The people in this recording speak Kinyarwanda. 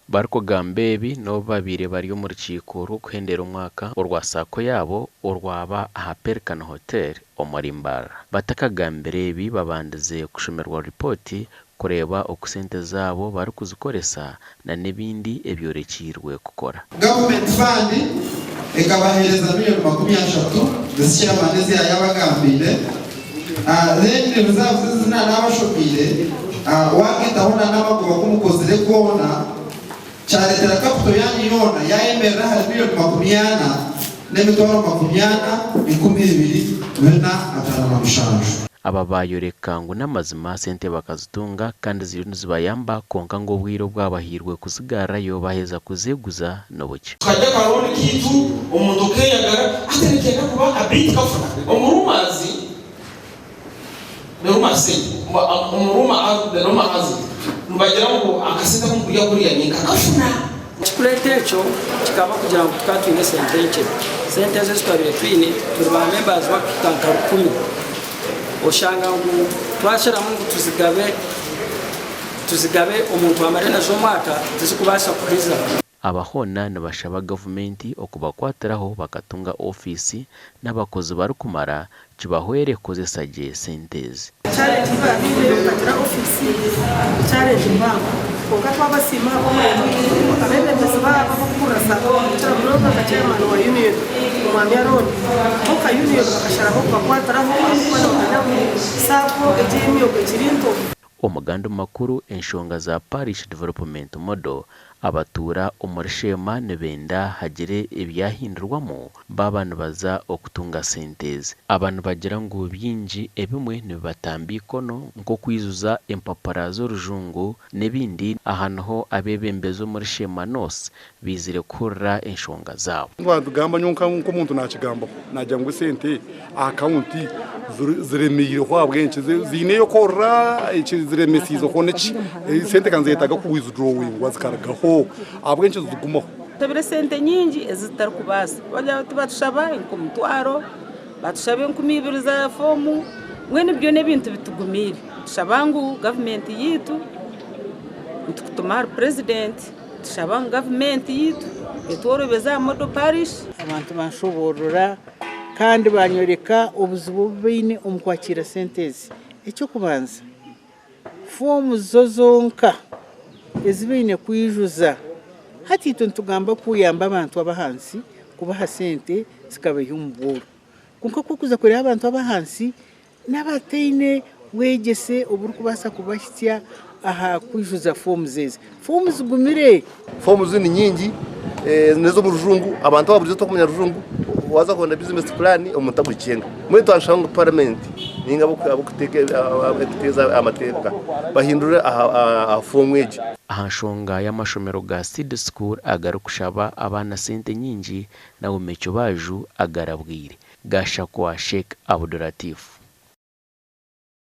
bariko gambebi no babire bari mu rukiko rwo kuhendera umwaka urwa sako yabo urwaba aha Pelican Hotel Mbarara bataka gamberebi babandize kushomerwa report kureba okusente zabo bari kuzikoresa na nebindi ebyorekirwe gukora. Government fund ekabahereza $30,000 zishyira manezi y'abagambire then reserves zina n'abashobire wakitahona n'abagoba kumukozere kona chaletera capital yanyu yona yaemera $50,000 n'emitwaro 20,250. Aba bayoreka ngo n'amazima sente bakazitunga kandi zibayamba konka ngo bwiro bwabahirwe kuzigarayo baheza kuzeguza no buke. Kajya karone kitu umuntu keyagara aterekeka kuba abit kafuna umurumazi umuruma azi mbagira ngo akasita ko kujya kuri yanyika kafuna kuletecho kikaba kugira ngo twatwine sente z'isitari twine turba members wa kitankara 10 oshanga ngo twashira mu tuzigabe umuntu amarena zo mwaka tuzikubasha kuhiza. Abahona nabashaba government okubakwatiraho bakatunga office n'abakozi bari kumara kibahwere kozesaje sentezi challenge batira office challenge mbango konga twabasima abene basaba bakurasa cyara muroga chairman wa union mwambia road oka union bakasharaho bakwatiraho abana bakajya sako Ez'emyoga kirinto. Omuganda makuru enshonga za parish development model abatura umurishema nebenda hagire ibyahindurwamo babana baza okutunga sentezi abantu bagira ngo byinji ebimwe nibatambikono nko kwizuza empapara z'orujungu nebindi ahantu abebembezo murishema nose bizire kurra enshonga zabo ngamba nyonka nko umuntu nakigamba najya ngo sente account ziremire kwa bwenshi zine yo korra ziremesizo koneki sente kanzetaga ku withdrawing wazikaragaho abwenshi zugumaho tabire sente nyingi ezitari kubasa bajya batushaba inkumutwaro batushabe 2,000 za fomu mwene byo nebintu bitugumire shabangu government yitu ntukutumara president shabangu government yitu etorobeza modo parish abantu bashoborora kandi banyoreka ubuzubu bine umkwakira sentezi icyo kubanza fomu zozonka ezibine kwijuza hatito ntugamba kuyamba abantu abahansi kubaha sente zikabaye umuburo kuko kukuza kuri abantu abahansi n'abateine wegese uburu kubasa kubashyitya aha kwijuza fomu zeze fomu zigumire fomu zini nyingi nezo mu rujungu abantu babuze to kumenya rujungu waza kubona business plan umutabukenga muri twashanga parliament ninga abukuteza amateka bahindura afomweje ahashonga y'amashomero ga Seed School agarukushaba abana sente nyingi na umecyo baju agarabwire gashakwa Sheikh Abdulatif.